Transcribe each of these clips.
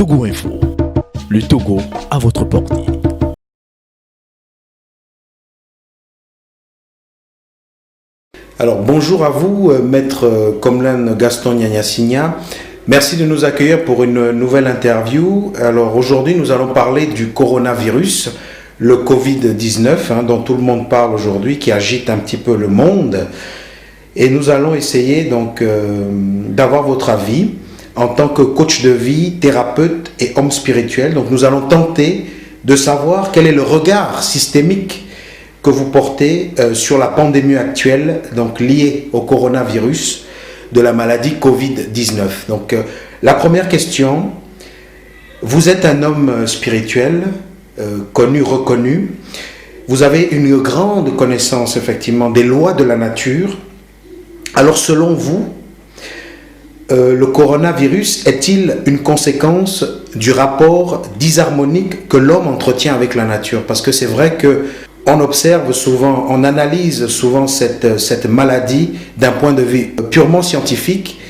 Togo Info. Le Togo à votre portée. Alors bonjour à vous, maître Komlan Gaston Nyanyasinya. Merci de nous accueillir pour une nouvelle interview. Alors aujourd'hui nous allons parler du coronavirus, le Covid-19, dont tout le monde parle aujourd'hui, qui agite un petit peu le monde. Et nous allons essayer donc d'avoir votre avis en tant que coach de vie, thérapeute et homme spirituel. Donc nous allons tenter de savoir quel est le regard systémique que vous portez sur la pandémie actuelle, donc liée au coronavirus de la maladie Covid-19. Donc la première question, vous êtes un homme spirituel, connu, reconnu. Vous avez une grande connaissance effectivement des lois de la nature. Alors selon vous, le coronavirus est-il une conséquence du rapport disharmonique que l'homme entretient avec la nature? Parce que c'est vrai que on observe souvent, on analyse souvent cette maladie d'un point de vue purement scientifique,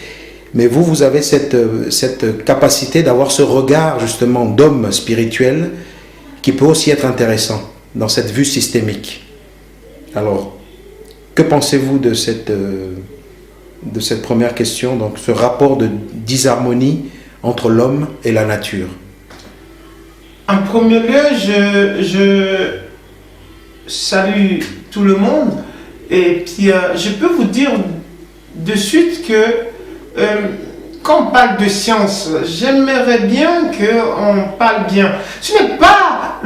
mais vous avez cette capacité d'avoir ce regard justement d'homme spirituel qui peut aussi être intéressant dans cette vue systémique. Alors, que pensez-vous de cette première question, donc ce rapport de disharmonie entre l'homme et la nature? En premier lieu, je salue tout le monde et puis je peux vous dire de suite que quand on parle de science, j'aimerais bien qu'on parle bien. Ce n'est pas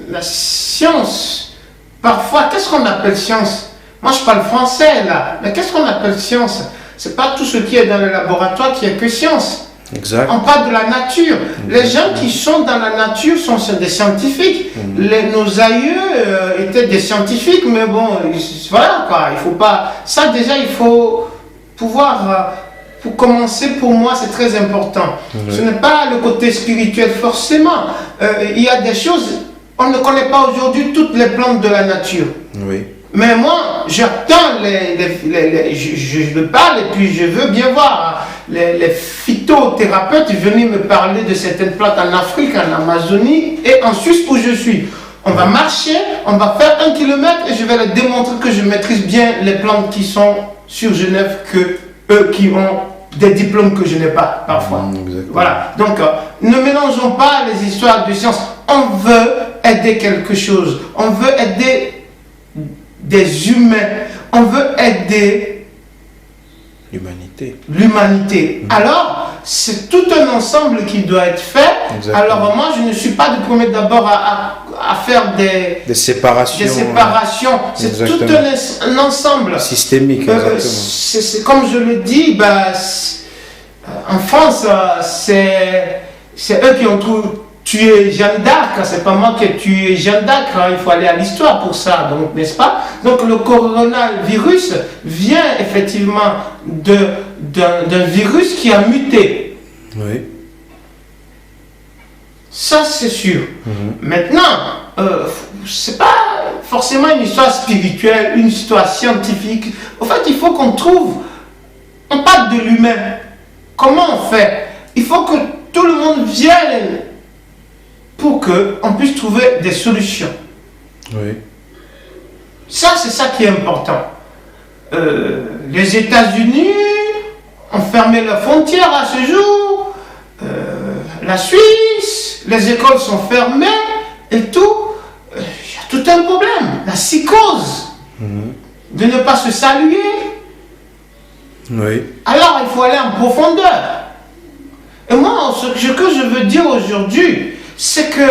la science. Parfois, qu'est-ce qu'on appelle science? Moi, je parle français là, mais qu'est-ce qu'on appelle science? C'est pas tout ce qui est dans le laboratoire qui est que science. Exact. On parle de la nature. Les gens qui sont dans la nature sont des scientifiques. Nos aïeux étaient des scientifiques, mais bon, voilà quoi. Il faut pas. Ça déjà, il faut pouvoir. Pour commencer, pour moi, c'est très important. Ce n'est pas le côté spirituel forcément. Il y a des choses. On ne connaît pas aujourd'hui toutes les plantes de la nature. Oui. Mais moi, j'attends je parle et puis je veux bien voir les phytothérapeutes venir me parler de certaines plantes en Afrique, en Amazonie et en Suisse où je suis. On va marcher, on va faire 1 kilomètre et je vais leur démontrer que je maîtrise bien les plantes qui sont sur Genève que eux qui ont des diplômes que je n'ai pas parfois. Voilà, donc ne mélangeons pas les histoires de science. On veut aider quelque chose, on veut aider des humains, on veut aider l'humanité. Alors, c'est tout un ensemble qui doit être fait. Exactement. Alors moi, je ne suis pas le premier d'abord à faire des séparations. C'est tout un ensemble. Systémique, c'est comme je le dis, en France, c'est eux qui ont tué Jeanne d'Arc, c'est pas moi qui ai tué Jeanne d'Arc, il faut aller à l'histoire pour ça, donc n'est-ce pas? Donc le coronavirus vient effectivement d'un virus qui a muté. Oui. Ça c'est sûr. Maintenant, c'est pas forcément une histoire spirituelle, une histoire scientifique. En fait, il faut qu'on trouve, on parle de l'humain. Comment on fait? Il faut que tout le monde vienne pour qu'on puisse trouver des solutions. Oui. Ça, c'est ça qui est important. Les États-Unis ont fermé leurs frontières à ce jour. La Suisse, les écoles sont fermées et tout. Il y a tout un problème. La psychose. De ne pas se saluer. Oui. Alors, il faut aller en profondeur. Et moi, ce que je veux dire aujourd'hui, c'est que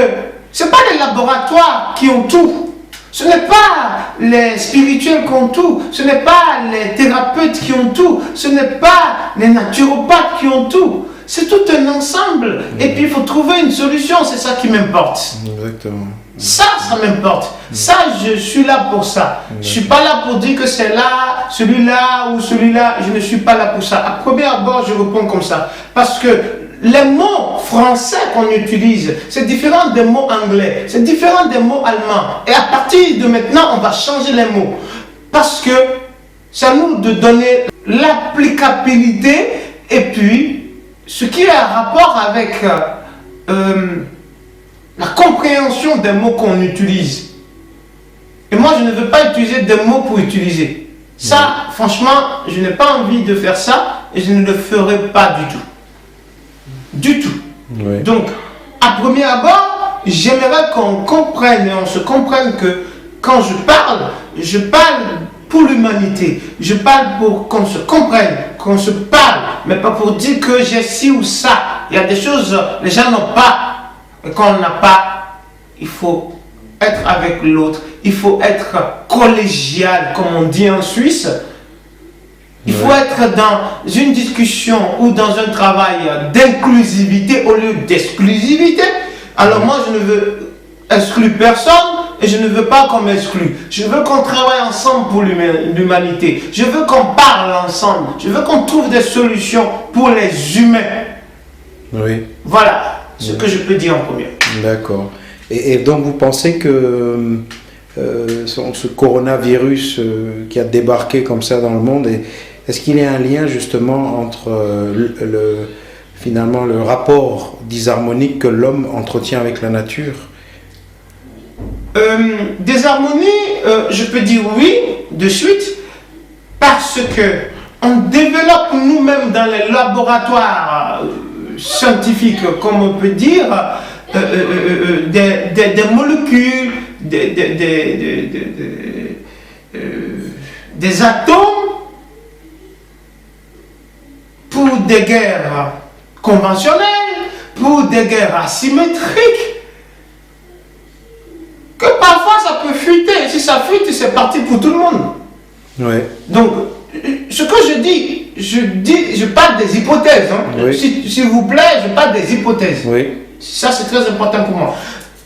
ce n'est pas les laboratoires qui ont tout. Ce n'est pas les spirituels qui ont tout. Ce n'est pas les thérapeutes qui ont tout. Ce n'est pas les naturopathes qui ont tout. C'est tout un ensemble. Et puis il faut trouver une solution. C'est ça qui m'importe. Exactement. Ça m'importe. Ça, je suis là pour ça. Je ne suis pas là pour dire que c'est là, celui-là ou celui-là. Je ne suis pas là pour ça. À premier abord, je réponds comme ça. Parce que les mots français qu'on utilise, c'est différent des mots anglais, c'est différent des mots allemands. Et à partir de maintenant, on va changer les mots. Parce que c'est à nous de donner l'applicabilité et puis ce qui a un rapport avec la compréhension des mots qu'on utilise. Et moi, je ne veux pas utiliser des mots pour utiliser. Ça, franchement, je n'ai pas envie de faire ça et je ne le ferai pas du tout. Du tout. Oui. Donc, à premier abord, j'aimerais qu'on comprenne et on se comprenne que quand je parle pour l'humanité. Je parle pour qu'on se comprenne, qu'on se parle, mais pas pour dire que j'ai ci ou ça. Il y a des choses, les gens n'ont pas, et quand on n'a pas, il faut être avec l'autre. Il faut être collégial, comme on dit en Suisse. Il faut être dans une discussion ou dans un travail d'inclusivité au lieu d'exclusivité. Alors moi, je ne veux exclure personne et je ne veux pas qu'on m'exclue. Je veux qu'on travaille ensemble pour l'humanité. Je veux qu'on parle ensemble. Je veux qu'on trouve des solutions pour les humains. Oui. Voilà ce que je peux dire en premier. D'accord. Et donc vous pensez que ce coronavirus qui a débarqué comme ça dans le monde, est-ce qu'il y a un lien justement entre finalement le rapport disharmonique que l'homme entretient avec la nature? Désharmonie, je peux dire oui de suite, parce que on développe nous-mêmes dans les laboratoires scientifiques, comme on peut dire, des molécules, des atomes pour des guerres conventionnelles, pour des guerres asymétriques, que parfois ça peut fuiter. Si ça fuite, c'est parti pour tout le monde. Oui. Donc, ce que je parle des hypothèses. Hein. Oui. S'il vous plaît, je parle des hypothèses. Oui. Ça, c'est très important pour moi.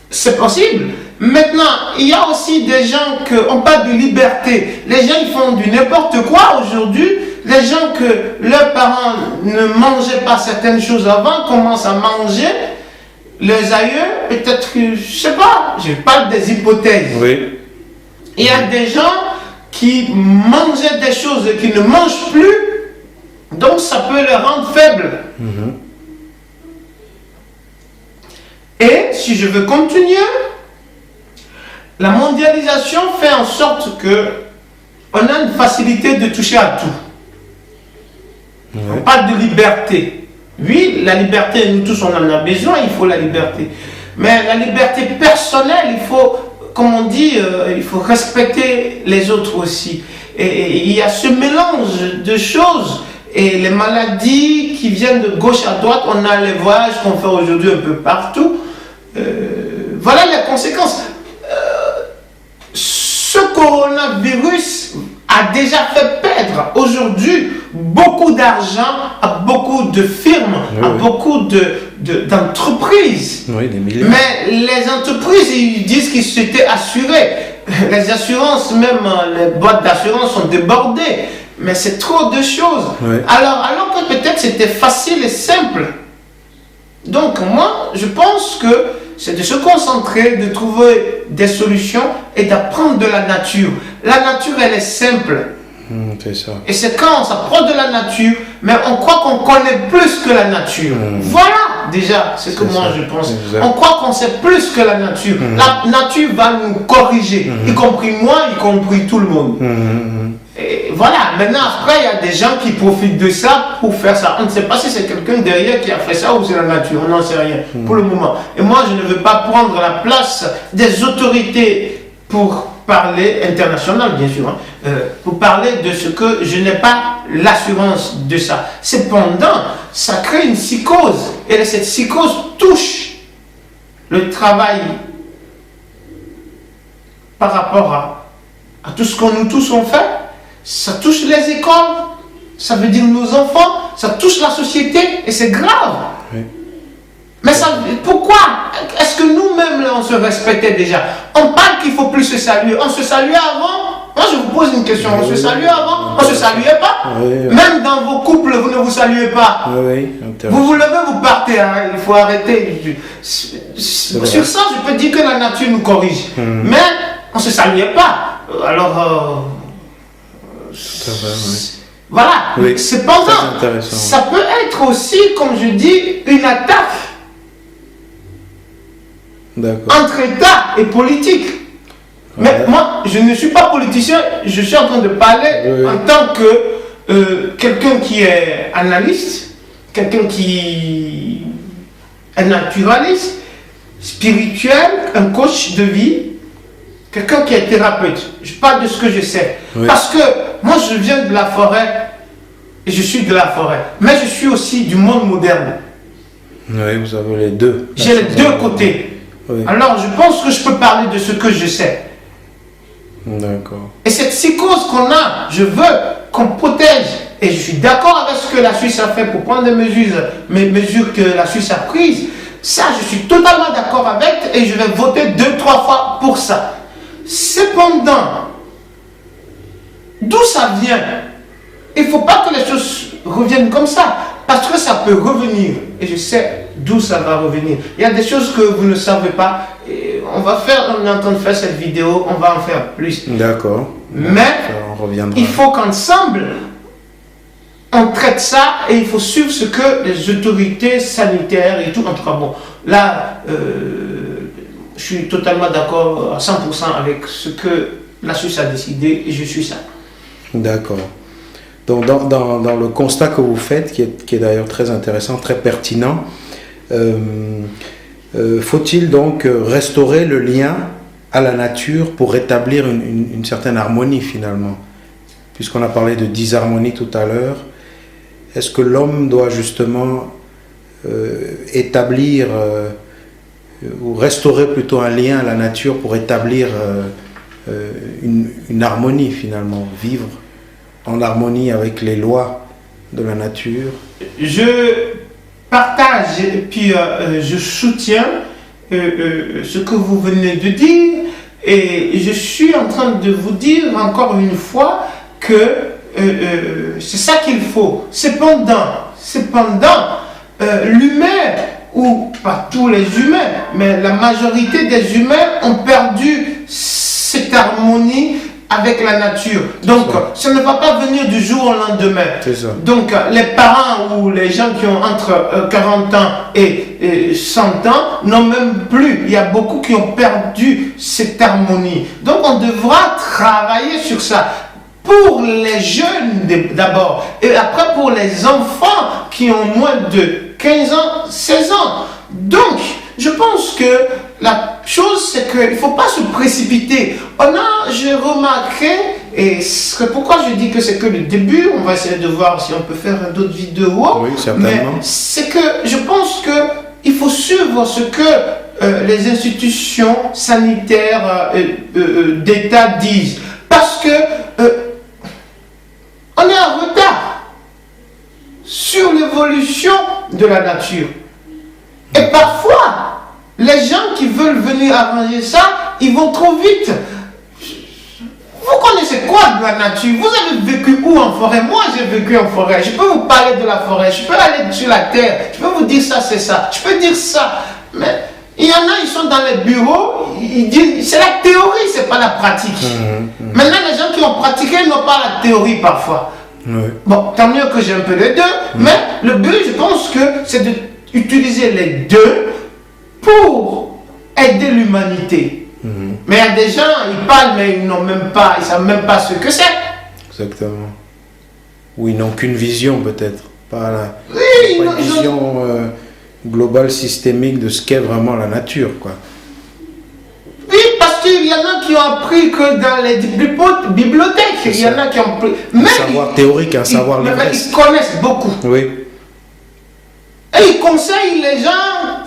C'est possible. Maintenant, il y a aussi des gens on parle de liberté. Les gens, ils font du n'importe quoi aujourd'hui. Les gens que leurs parents ne mangeaient pas certaines choses avant commencent à manger. Les aïeux, peut-être que, je sais pas, je parle des hypothèses. Oui. Il y a des gens qui mangeaient des choses et qui ne mangent plus, donc ça peut les rendre faibles. Et si je veux continuer, la mondialisation fait en sorte que on a une facilité de toucher à tout. On parle de liberté. Oui, la liberté, nous tous on en a besoin, il faut la liberté. Mais la liberté personnelle, il faut, comme on dit, il faut respecter les autres aussi. Et il y a ce mélange de choses. Et les maladies qui viennent de gauche à droite, on a les voyages qu'on fait aujourd'hui un peu partout. Voilà les conséquences. Ce coronavirus a déjà fait perdre aujourd'hui beaucoup d'argent à beaucoup de firmes, à beaucoup d'entreprises. Oui, des milliers. Mais les entreprises, ils disent qu'ils s'étaient assurés. Les assurances, même les boîtes d'assurance sont débordées. Mais c'est trop de choses. Oui. Alors que peut-être c'était facile et simple. Donc moi, je pense que c'est de se concentrer, de trouver des solutions et d'apprendre de la nature. La nature, elle est simple. C'est ça. Et c'est quand on s'approche de la nature, mais on croit qu'on connaît plus que la nature. Voilà déjà ce que moi je pense. Exact. On croit qu'on sait plus que la nature. La nature va nous corriger, y compris moi, y compris tout le monde. Et voilà, maintenant après il y a des gens qui profitent de ça pour faire ça. On ne sait pas si c'est quelqu'un derrière qui a fait ça ou c'est la nature, on n'en sait rien pour le moment. Et moi je ne veux pas prendre la place des autorités pour parler, international bien sûr, pour parler de ce que je n'ai pas l'assurance de ça. Cependant, ça crée une psychose et cette psychose touche le travail par rapport à tout ce que nous tous on fait. Ça touche les écoles, ça veut dire nos enfants, ça touche la société et c'est grave. Oui. Mais ça, pourquoi? Est-ce que nous-mêmes on se respectait déjà? On parle qu'il ne faut plus se saluer. On se saluait avant? Moi je vous pose une question. On se saluait avant? On ne se saluait pas? Même dans vos couples, vous ne vous saluez pas. Vous vous levez, vous partez. Hein. Il faut arrêter. Sur ça, je peux dire que la nature nous corrige. Mais on ne se saluait pas. Alors... Voilà. Oui, Cependant, très intéressant. ça peut être aussi, comme je dis, une attaque D'accord. entre État et politique. Mais Ouais. moi, je ne suis pas politicien, je suis en train de parler Oui. en tant que quelqu'un qui est analyste, quelqu'un qui est naturaliste, spirituel, un coach de vie, quelqu'un qui est thérapeute. Je parle de ce que je sais. Oui. Parce que moi, je viens de la forêt et je suis de la forêt. Mais je suis aussi du monde moderne. Oui, vous avez les deux. J'ai les deux côtés. Oui. Alors, je pense que je peux parler de ce que je sais. D'accord. Et cette psychose qu'on a, je veux qu'on protège. Et je suis d'accord avec ce que la Suisse a fait pour prendre des mesures que la Suisse a prises. Ça, je suis totalement d'accord avec et je vais voter 2-3 fois pour ça. Cependant, d'où ça vient? Il ne faut pas que les choses reviennent comme ça. Parce que ça peut revenir. Et je sais d'où ça va revenir. Il y a des choses que vous ne savez pas. Et on est en train de faire cette vidéo, on va en faire plus. D'accord. Mais Ça, on reviendra. il faut qu'ensemble, on traite ça et il faut suivre ce que les autorités sanitaires et tout. En tout cas, bon, là, je suis totalement d'accord à 100% avec ce que la Suisse a décidé et je suis ça. D'accord. Donc, dans le constat que vous faites, qui est d'ailleurs très intéressant, très pertinent, faut-il donc restaurer le lien à la nature pour rétablir une certaine harmonie finalement? Puisqu'on a parlé de disharmonie tout à l'heure, est-ce que l'homme doit justement établir ou restaurer plutôt un lien à la nature pour établir une harmonie finalement, vivre en harmonie avec les lois de la nature? Je partage et puis je soutiens ce que vous venez de dire et je suis en train de vous dire encore une fois que c'est ça qu'il faut. Cependant, l'humain, ou pas tous les humains, mais la majorité des humains ont perdu cette harmonie avec la nature. Donc, ça ne va pas venir du jour au lendemain. C'est ça. Donc, les parents ou les gens qui ont entre 40 ans et 100 ans n'ont même plus. Il y a beaucoup qui ont perdu cette harmonie. Donc, on devra travailler sur ça. Pour les jeunes d'abord, et après pour les enfants qui ont moins de 15 ans, 16 ans. Donc, je pense que la chose, c'est qu'il ne faut pas se précipiter. J'ai remarqué, et c'est pourquoi je dis que c'est que le début, on va essayer de voir si on peut faire d'autres vidéos. Oui, certainement. Mais c'est que je pense qu'il faut suivre ce que les institutions sanitaires d'État disent. Parce que on est en retard sur l'évolution de la nature. Et parfois, les gens qui veulent venir arranger ça, ils vont trop vite. Vous connaissez quoi de la nature? Vous avez vécu où en forêt? Moi, j'ai vécu en forêt. Je peux vous parler de la forêt. Je peux aller sur la terre. Je peux vous dire ça, c'est ça. Je peux dire ça. Mais il y en a, ils sont dans les bureaux. Ils disent, c'est la théorie, c'est pas la pratique. Maintenant, les gens qui ont pratiqué n'ont pas la théorie parfois. Oui. Bon, tant mieux que j'ai un peu les deux. Mais le but, je pense que c'est d'utiliser les deux pour aider l'humanité. Mais il y a des gens, ils parlent, mais ils n'ont même pas, ils savent même pas ce que c'est. Exactement. Ou ils n'ont qu'une vision peut-être, pas Oui, pas une vision globale, systémique de ce qu'est vraiment la nature, quoi. Oui, parce qu'il y en a qui ont appris que dans les bibliothèques, il y en a qui ont appris. Un savoir théorique, un savoir mais livresque. ils connaissent beaucoup. Oui. Et ils conseillent les gens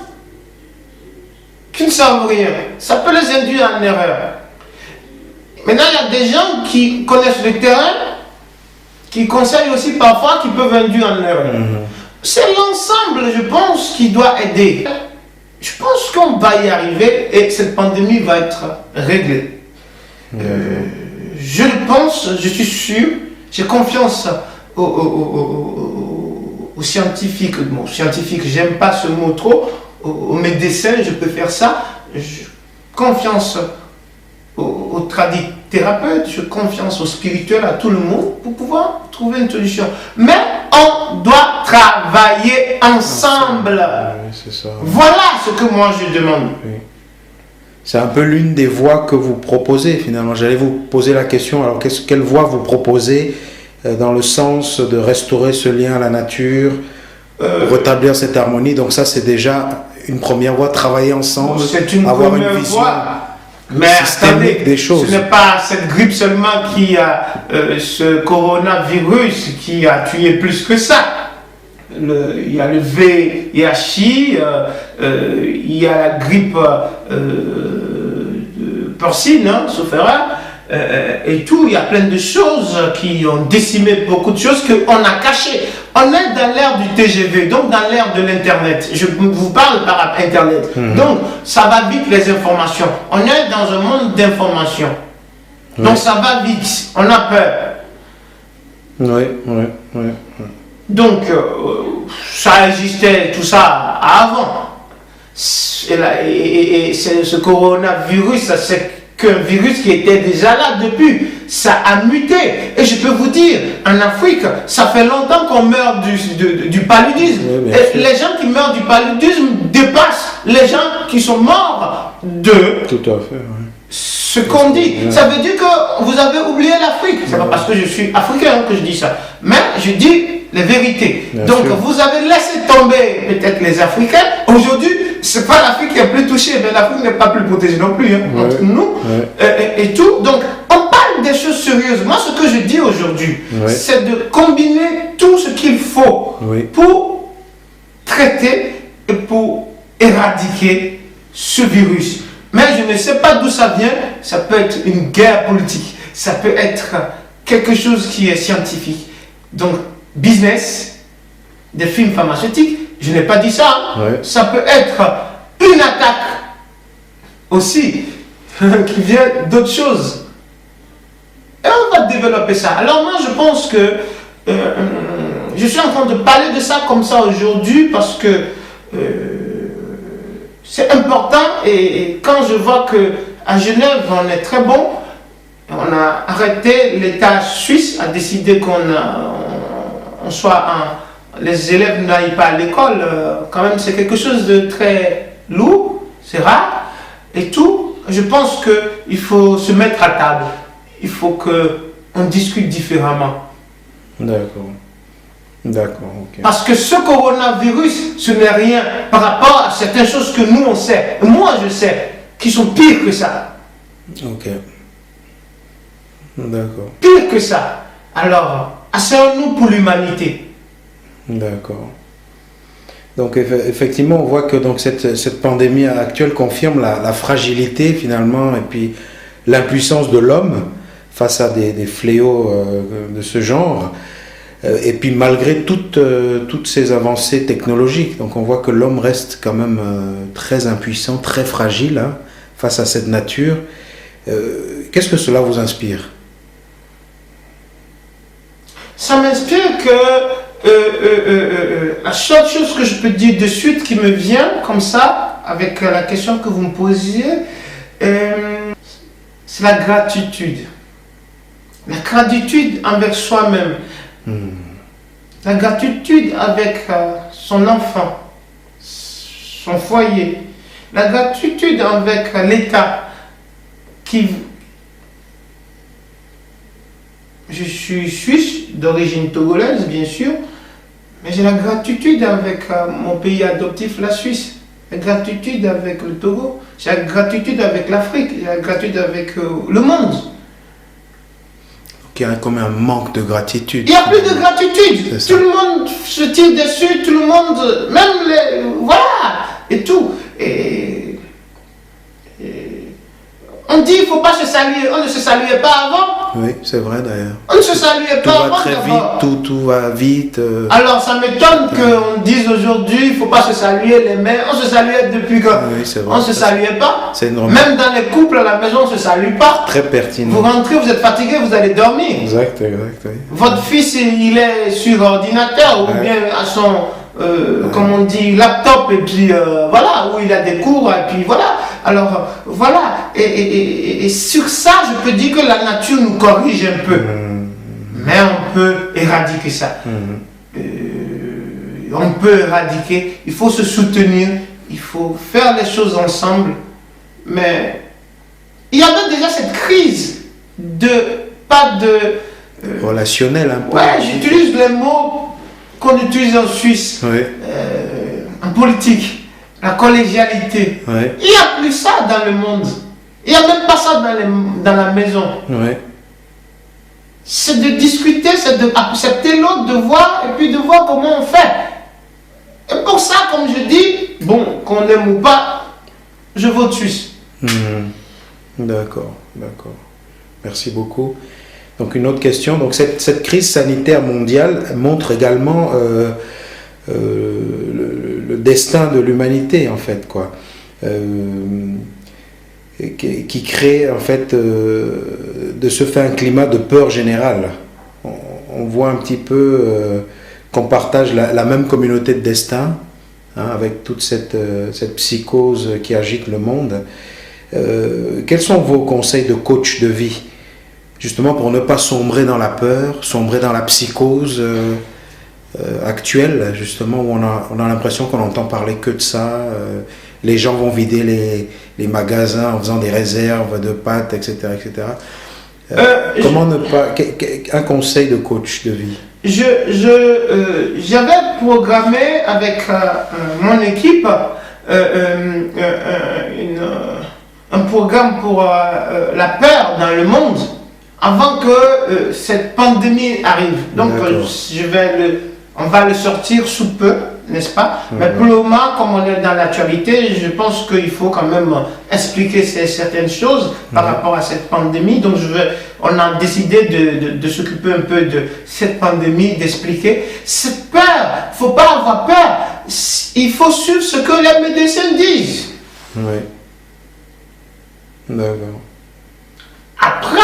qui ne savent rien. Ça peut les induire en erreur. Maintenant, il y a des gens qui connaissent le terrain, qui conseillent aussi parfois, qui peuvent induire en erreur. C'est l'ensemble, je pense, qui doit aider. Je pense qu'on va y arriver et cette pandémie va être réglée. Je le pense, je suis sûr, j'ai confiance aux scientifiques. Bon, scientifique, j'aime pas ce mot trop. Aux médecins, je peux faire ça. Confiance aux thérapeutes, je confiance aux spirituels, à tout le monde pour pouvoir trouver trouver une solution. Mais on doit travailler ensemble. Oui, c'est ça. Voilà ce que moi je demande. Oui. C'est un peu l'une des voies que vous proposez finalement. J'allais vous poser la question, alors quelle voie vous proposez dans le sens de restaurer ce lien à la nature, rétablir cette harmonie. Donc ça c'est déjà une première voie, travailler ensemble, c'est une avoir première une vision voie. Mais systémique attendez, des choses. ce n'est pas cette grippe seulement qui a ce coronavirus qui a tué plus que ça. Il y a le VIH, il y a la grippe porcine, hein, sauf erreur, et tout. Il y a plein de choses qui ont décimé beaucoup de choses qu'on a cachées. On est dans l'ère du TGV, donc dans l'ère de l'Internet. Je vous parle par Internet. Donc, ça va vite les informations. On est dans un monde d'informations. Donc, ça va vite. On a peur. Oui. Donc, ça existait, tout ça, avant. Et ce coronavirus, c'est qu'un virus qui était déjà là depuis. Ça a muté. Et je peux vous dire, en Afrique, ça fait longtemps qu'on meurt du paludisme. Oui, et les gens qui meurent du paludisme dépassent les gens qui sont morts de... Tout à fait, oui. Ce qu'on dit, ça veut dire que vous avez oublié l'Afrique. C'est pas parce que je suis africain que je dis ça. Mais je dis les vérités. Bien Donc sûr. vous avez laissé tomber peut-être les Africains. Aujourd'hui, c'est pas l'Afrique qui est plus touchée, mais l'Afrique n'est pas plus protégée non plus, hein, entre nous et tout. Donc on parle des choses sérieuses. Moi, ce que je dis aujourd'hui, c'est de combiner tout ce qu'il faut pour traiter et pour éradiquer ce virus. Mais je ne sais pas d'où ça vient. Ça peut être une guerre politique. Ça peut être quelque chose qui est scientifique. Donc, business, des films pharmaceutiques, je n'ai pas dit ça. Ça peut être une attaque aussi qui vient d'autres choses. Et on va développer ça. Alors moi, je pense que je suis en train de parler de ça comme ça aujourd'hui parce que c'est important et quand je vois qu'à Genève, on est très bon, on a arrêté, l'État suisse a décidé qu'on soit les élèves n'aillent pas à l'école, quand même c'est quelque chose de très lourd, c'est rare et tout. Je pense qu'il faut se mettre à table, il faut qu'on discute différemment. D'accord, ok. Parce que ce coronavirus, ce n'est rien par rapport à certaines choses que nous on sait, moi je sais, qui sont pires que ça. Ok. D'accord. Pire que ça. Alors, asseyons-nous pour l'humanité. D'accord. Donc effectivement, on voit que donc, cette pandémie actuelle confirme la fragilité finalement et puis l'impuissance de l'homme face à des fléaux de ce genre. Et puis malgré toutes ces avancées technologiques, donc on voit que l'homme reste quand même très impuissant, très fragile hein, face à cette nature. Qu'est-ce que cela vous inspire? Ça m'inspire que la seule chose que je peux dire de suite qui me vient comme ça, avec la question que vous me posiez, c'est la gratitude. La gratitude envers soi-même. La gratitude avec son enfant, son foyer. La gratitude avec l'État qui... Je suis suisse, d'origine togolaise, bien sûr, mais j'ai la gratitude avec mon pays adoptif, la Suisse. La gratitude avec le Togo. J'ai la gratitude avec l'Afrique. J'ai la gratitude avec le monde. Il y a comme un manque de gratitude. Il n'y a plus de gratitude. Tout le monde se tire dessus, tout le monde, même les... Voilà, et tout. Et on dit qu'il ne faut pas se saluer. On ne se saluait pas avant. Oui, c'est vrai d'ailleurs. On ne se saluait pas avant. Tout va très vite, tout va vite. Alors ça m'étonne qu'on dise aujourd'hui il ne faut pas se saluer les mains. On se saluait depuis que... Oui, c'est vrai. On ne se saluait pas. C'est une remarque. Même dans les couples à la maison, on ne se salue pas. Très pertinent. Vous rentrez, vous êtes fatigué, vous allez dormir. Exact, oui. Votre fils, il est sur ordinateur ou bien à son, comme on dit, laptop, et puis voilà, où il a des cours, et puis voilà. Alors, voilà. Et sur ça, je peux dire que la nature nous corrige un peu. Mais on peut éradiquer ça. On peut éradiquer, il faut se soutenir, il faut faire les choses ensemble. Mais il y avait déjà cette crise relationnel un peu. Ouais, j'utilise les mots qu'on utilise en Suisse, en politique, la collégialité. Ouais. Il n'y a plus ça dans le monde. Il n'y a même pas ça dans la maison. Ouais. C'est de discuter, c'est d'accepter l'autre, de voir, et puis de voir comment on fait. Et pour ça, comme je dis, bon, qu'on aime ou pas, je vote Suisse. D'accord. Merci beaucoup. Donc une autre question. Donc cette crise sanitaire mondiale montre également le destin de l'humanité en fait quoi, qui crée en fait de ce fait un climat de peur générale. On voit un petit peu qu'on partage la même communauté de destin, hein, avec toute cette psychose qui agite le monde. Quels sont vos conseils de coach de vie, justement pour ne pas sombrer dans la peur, sombrer dans la psychose actuelle, justement, où on a l'impression qu'on n'entend parler que de ça. Les gens vont vider les magasins en faisant des réserves de pâtes, etc. etc. Comment ne pas... Un conseil de coach de vie. J'avais programmé avec mon équipe un programme pour la peur dans le monde avant que cette pandémie arrive. Donc on va le sortir sous peu, n'est-ce pas? Mais pour le moment, comme on est dans l'actualité, je pense qu'il faut quand même expliquer certaines choses par rapport à cette pandémie. Donc on a décidé de s'occuper un peu de cette pandémie, d'expliquer. Cette peur, il ne faut pas avoir peur. Il faut suivre ce que les médecins disent. Oui. D'accord. Après,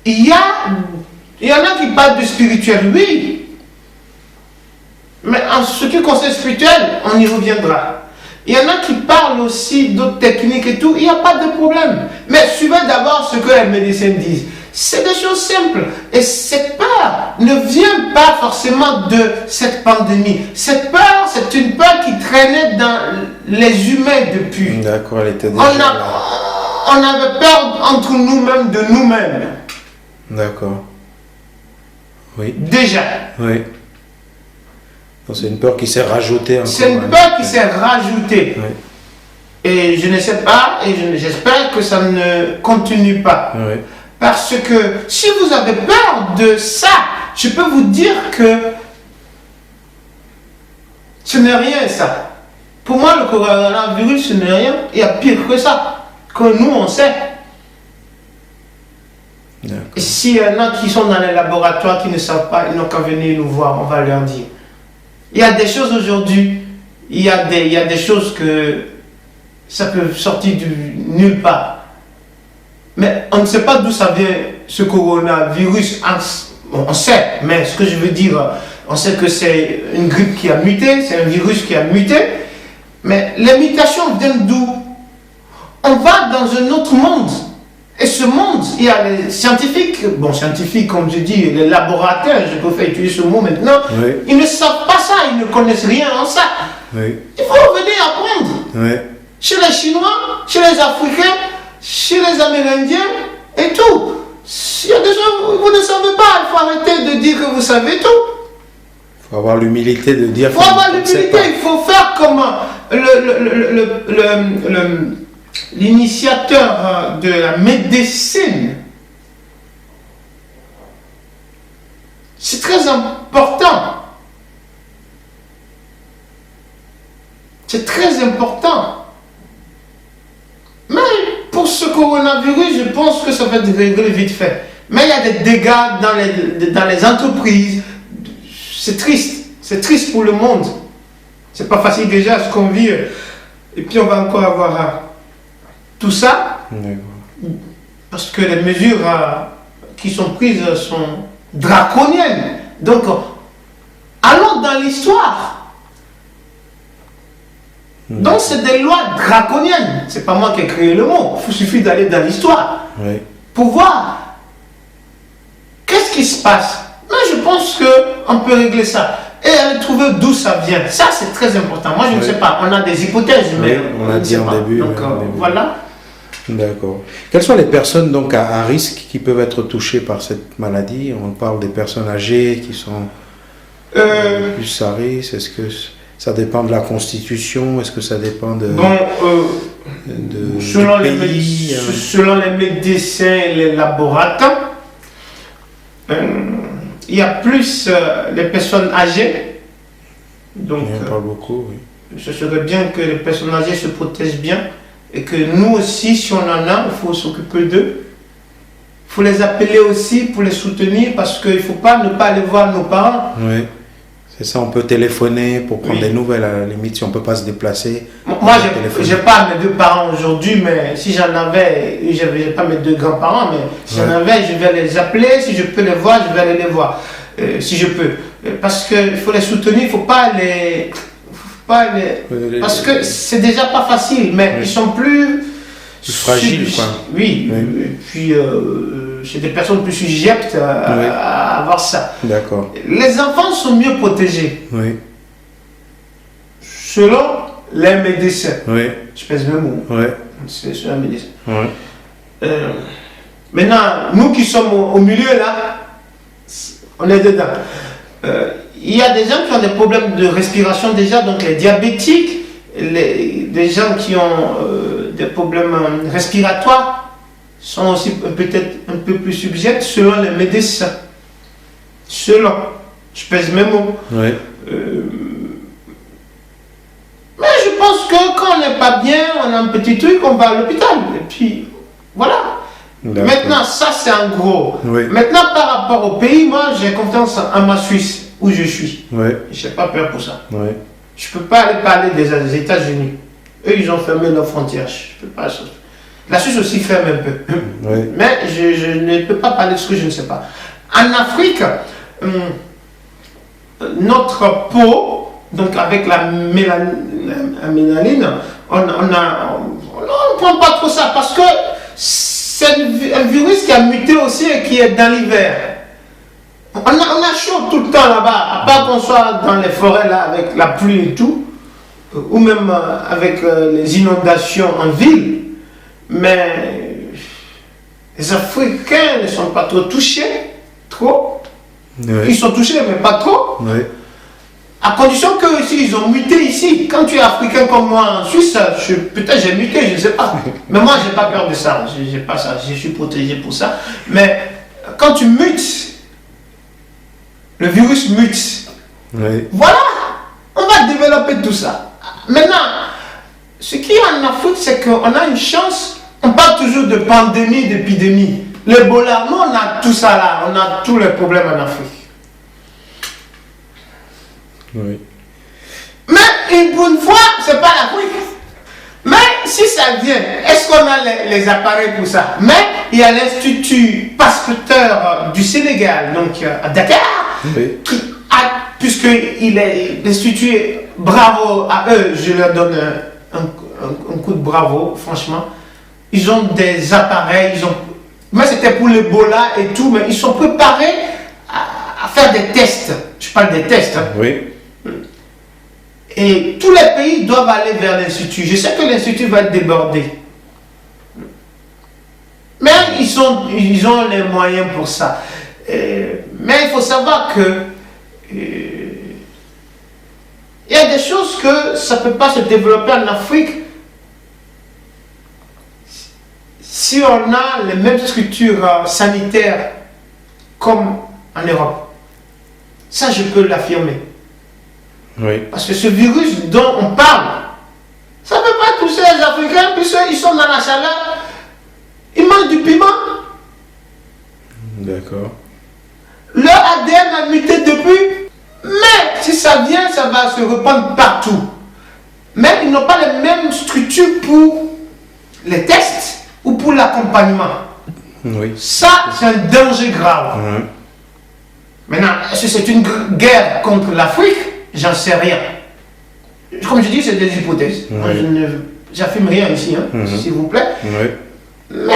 il y en a qui parlent du spirituel, oui. Mais en ce qui concerne le spirituel, on y reviendra. Il y en a qui parlent aussi d'autres techniques et tout, il n'y a pas de problème. Mais suivez d'abord ce que les médecins disent. C'est des choses simples. Et cette peur ne vient pas forcément de cette pandémie. Cette peur, c'est une peur qui traînait dans les humains depuis. D'accord, elle était déjà là. On avait peur entre nous-mêmes de nous-mêmes. D'accord. Oui. Déjà. Oui. C'est une peur qui s'est rajoutée encore. C'est une peur qui s'est rajoutée. Oui. Et je ne sais pas, et j'espère que ça ne continue pas. Oui. Parce que si vous avez peur de ça, je peux vous dire que ce n'est rien ça. Pour moi, le coronavirus, ce n'est rien. Il y a pire que ça. Que nous, on sait. Et s'il y en a qui sont dans les laboratoires, qui ne savent pas, ils n'ont qu'à venir nous voir, on va leur dire. Il y a des choses aujourd'hui, il y a des choses que ça peut sortir de nulle part. Mais on ne sait pas d'où ça vient, ce coronavirus. On sait, mais ce que je veux dire, on sait que c'est une grippe qui a muté, c'est un virus qui a muté. Mais les mutations viennent d'où? On va dans un autre monde. Et ce monde, il y a les scientifiques, scientifiques comme je dis, les laboratoires, je préfère utiliser ce mot maintenant, oui. Ils ne savent pas ça, ils ne connaissent rien en ça. Oui. Il faut venir apprendre. Oui. Chez les Chinois, chez les Africains, chez les Amérindiens et tout. S'il y a des gens, vous ne savez pas, il faut arrêter de dire que vous savez tout. Il faut avoir l'humilité de dire. Il faut avoir l'humilité, il faut faire comme l'initiateur de la médecine. C'est très important. C'est très important. Mais pour ce coronavirus, je pense que ça va être réglé vite fait. Mais il y a des dégâts dans les entreprises. C'est triste. C'est triste pour le monde. C'est pas facile déjà ce qu'on vit. Et puis on va encore avoir tout ça. Parce que les mesures qui sont prises sont draconiennes. Donc, allons dans l'histoire. Donc, c'est des lois draconiennes. C'est pas moi qui ai créé le mot. Il suffit d'aller dans l'histoire pour voir qu'est-ce qui se passe? Mais je pense qu'on peut régler ça. Et aller trouver d'où ça vient. Ça, c'est très important. Moi, je ne sais pas. On a des hypothèses, mais on a dit en début. Donc, voilà. D'accord. Quelles sont les personnes donc à risque qui peuvent être touchées par cette maladie? On parle des personnes âgées qui sont plus à risque. Est-ce que ça dépend de la constitution? Est-ce que ça dépend de... Selon les médecins et les laboratoires, il y a plus les personnes âgées. Donc, on parle beaucoup, oui. Ce serait bien que les personnes âgées se protègent bien et que nous aussi, si on en a, il faut s'occuper d'eux. Il faut les appeler aussi pour les soutenir parce qu'il ne faut pas ne pas aller voir nos parents. Oui. C'est ça, on peut téléphoner pour prendre des nouvelles à la limite si on ne peut pas se déplacer. Moi, je n'ai pas mes 2 parents aujourd'hui, mais si j'en avais, je n'ai pas mes 2 grands-parents, mais si j'en avais, je vais les appeler. Si je peux les voir, je vais aller les voir. Si je peux. Parce qu'il faut les soutenir, il ne faut pas les... Parce que c'est déjà pas facile, mais ils sont plus fragiles, quoi. Oui, et puis c'est des personnes plus sujettes à avoir ça. D'accord. Les enfants sont mieux protégés. Oui. Selon les médecins. Oui. Je pèse mes mots. Oui. C'est selon les médecins. Oui. Maintenant, nous qui sommes au milieu là, on est dedans. Il y a des gens qui ont des problèmes de respiration déjà, donc les diabétiques, des gens qui ont des problèmes respiratoires sont aussi peut-être un peu plus subjects selon les médecins. Selon, je pèse mes mots. Oui. Mais je pense que quand on n'est pas bien, on a un petit truc, on va à l'hôpital. Et puis, voilà. Maintenant, ça c'est en gros. Oui. Maintenant, par rapport au pays, moi j'ai confiance en ma Suisse, où je suis. Oui. Je n'ai pas peur pour ça. Oui. Je ne peux pas aller parler des États-Unis. Eux, ils ont fermé leurs frontières. Je peux pas. La Suisse aussi ferme un peu. Oui. Mais je ne peux pas parler de ce que je ne sais pas. En Afrique, notre peau, donc avec la mélanine, on ne prend pas trop ça parce que c'est un virus qui a muté aussi et qui est dans l'hiver. On a chaud tout le temps là-bas, à part qu'on soit dans les forêts là avec la pluie et tout, ou même avec les inondations en ville. Mais les Africains ne sont pas trop touchés, trop. Oui. Ils sont touchés, mais pas trop. Oui. À condition que si ils ont muté ici, quand tu es africain comme moi en Suisse, peut-être j'ai muté, je ne sais pas. Mais moi, je n'ai pas peur de ça. J'ai pas ça. Je suis protégé pour ça. Mais quand tu mutes, le virus mute. Oui. Voilà, on va développer tout ça. Maintenant, ce qui est en Afrique, c'est qu'on a une chance. On parle toujours de pandémie, d'épidémie. L'Ebola, nous, on a tout ça là. On a tous les problèmes en Afrique. Oui. Mais une bonne fois, c'est pas l'Afrique. Mais si ça vient, est-ce qu'on a les appareils pour ça? Mais il y a l'Institut Pasteur du Sénégal, donc à Dakar, Oui. qui a, puisqu'il est l'Institut, bravo à eux, je leur donne un coup de bravo, franchement. Ils ont des appareils, mais c'était pour l'Ebola et tout, mais ils sont préparés à faire des tests. Je parle des tests. Hein. Oui. Et tous les pays doivent aller vers l'Institut. Je sais que l'Institut va être débordé. Mais ils ont les moyens pour ça. Mais il faut savoir que il y a des choses que ça ne peut pas se développer en Afrique si on a les mêmes structures sanitaires comme en Europe. Ça, je peux l'affirmer. Oui. Parce que ce virus dont on parle, ça ne peut pas toucher les Africains puisqu'ils sont dans la chaleur. Ils mangent du piment. D'accord. Leur ADN a muté depuis. Mais si ça vient, ça va se répandre partout. Mais ils n'ont pas les mêmes structures pour les tests ou pour l'accompagnement. Oui. Ça, c'est un danger grave. Oui. Maintenant, est-ce que c'est une guerre contre l'Afrique? J'en sais rien. Comme je dis, c'est des hypothèses. Oui. Moi, j'affirme rien ici, hein, s'il vous plaît. Oui. Mais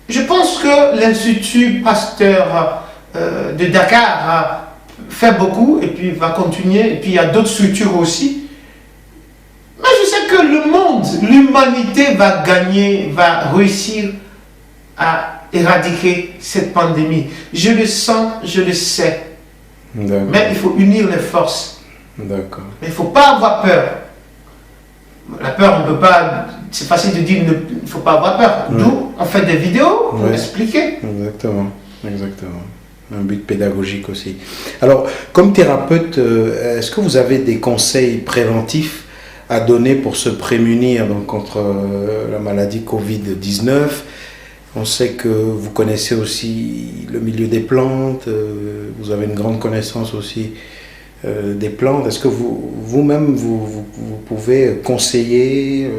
je pense que l'Institut Pasteur de Dakar fait beaucoup et puis va continuer. Et puis il y a d'autres structures aussi. Mais je sais que le monde, l'humanité va gagner, va réussir à éradiquer cette pandémie. Je le sens, je le sais. Mais il faut unir les forces. D'accord. Mais il ne faut pas avoir peur. La peur, on ne peut pas. C'est facile de dire il ne faut pas avoir peur. Ouais. D'où on fait des vidéos pour expliquer. Exactement. Exactement. Un but pédagogique aussi. Alors, comme thérapeute, est-ce que vous avez des conseils préventifs à donner pour se prémunir donc, contre la maladie Covid-19 ? On sait que vous connaissez aussi le milieu des plantes, vous avez une grande connaissance aussi des plantes. Est-ce que vous-même, vous pouvez conseiller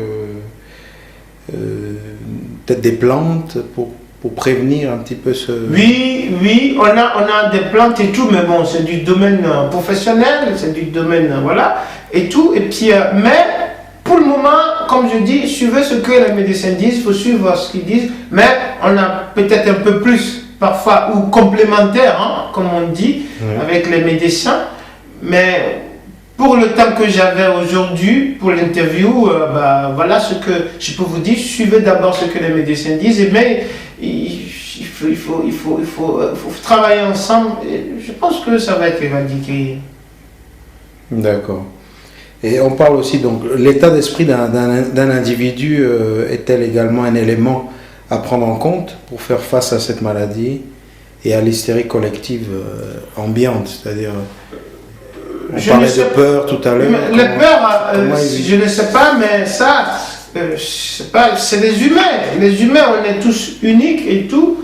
peut-être des plantes pour prévenir un petit peu ce... Oui, on a des plantes et tout, mais bon, c'est du domaine professionnel, c'est du domaine, voilà, et tout. Et puis, mais pour le moment, comme je dis, suivez ce que les médecins disent, il faut suivre ce qu'ils disent, mais on a peut-être un peu plus, parfois, ou complémentaire, hein, comme on dit, avec les médecins. Mais pour le temps que j'avais aujourd'hui, pour l'interview, voilà ce que je peux vous dire. Suivez d'abord ce que les médecins disent, mais il faut travailler ensemble. Et je pense que ça va être éradiqué. D'accord. Et on parle aussi, donc, l'état d'esprit d'un individu est-elle également un élément à prendre en compte pour faire face à cette maladie et à l'hystérie collective ambiante, c'est-à-dire... On parlait de peur tout à l'heure. Les peurs, je ne sais pas, mais ça, c'est les humains. Les humains, on est tous uniques et tout.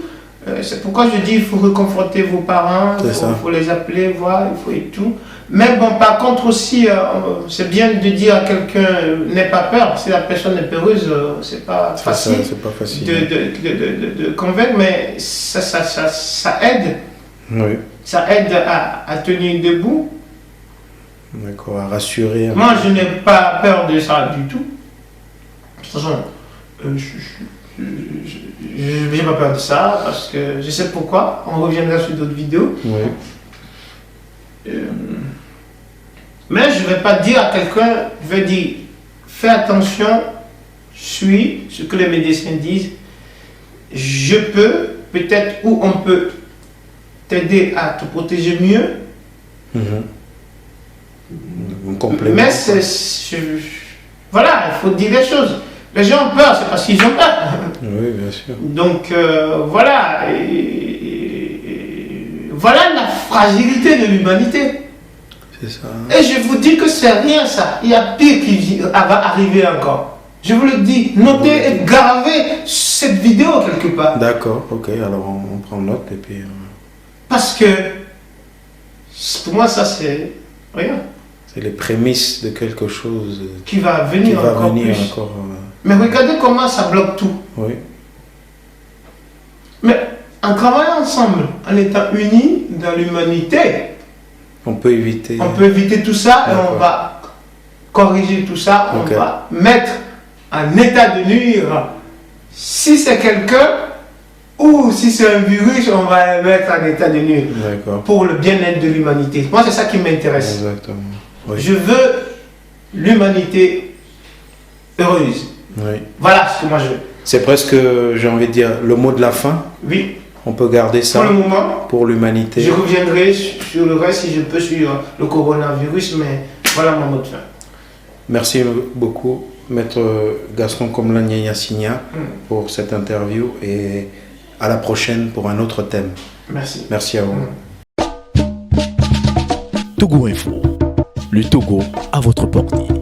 C'est pourquoi je dis il faut reconforter vos parents, il faut les appeler, voir, il faut et tout. Mais bon, par contre aussi, c'est bien de dire à quelqu'un n'aie pas peur. Si la personne est peureuse, c'est pas facile. C'est pas facile. De convaincre, mais ça aide. Oui. Ça aide à tenir debout. D'accord, à rassurer. Moi, je n'ai pas peur de ça du tout. De toute façon, je n'ai pas peur de ça parce que je sais pourquoi. On reviendra sur d'autres vidéos. Oui. Mais je ne vais pas dire à quelqu'un, je vais dire, fais attention, suis ce que les médecins disent. Je peux, peut-être, ou on peut t'aider à te protéger mieux. Mais voilà, il faut dire les choses. Les gens ont peur, c'est parce qu'ils ont peur. Oui, bien sûr. Donc voilà, voilà la fragilité de l'humanité. C'est ça. Et je vous dis que c'est rien ça. Il y a pire qui va arriver encore. Je vous le dis, notez et gravez cette vidéo quelque part. D'accord, ok, alors on prend note et puis... Parce que pour moi ça c'est rien. C'est les prémices de quelque chose qui va venir encore plus. Mais regardez comment ça bloque tout. Oui. Mais en travaillant ensemble, en étant unis dans l'humanité, on peut éviter tout ça et on va corriger tout ça. On va mettre en état de nuire. Si c'est quelqu'un ou si c'est un virus, on va le mettre en état de nuire. Pour le bien-être de l'humanité. Moi, c'est ça qui m'intéresse. Exactement. Oui. Je veux l'humanité heureuse. Oui. Voilà ce que moi je veux. C'est presque, j'ai envie de dire, le mot de la fin. Oui. On peut garder ça pour le moment, pour l'humanité. Je reviendrai sur le reste si je peux sur le coronavirus, mais voilà mon mot de fin. Merci beaucoup, Maître Gaston Komlan Nyanyasinya, pour cette interview et à la prochaine pour un autre thème. Merci. Merci à vous. Togo Info. Le Togo à votre portée.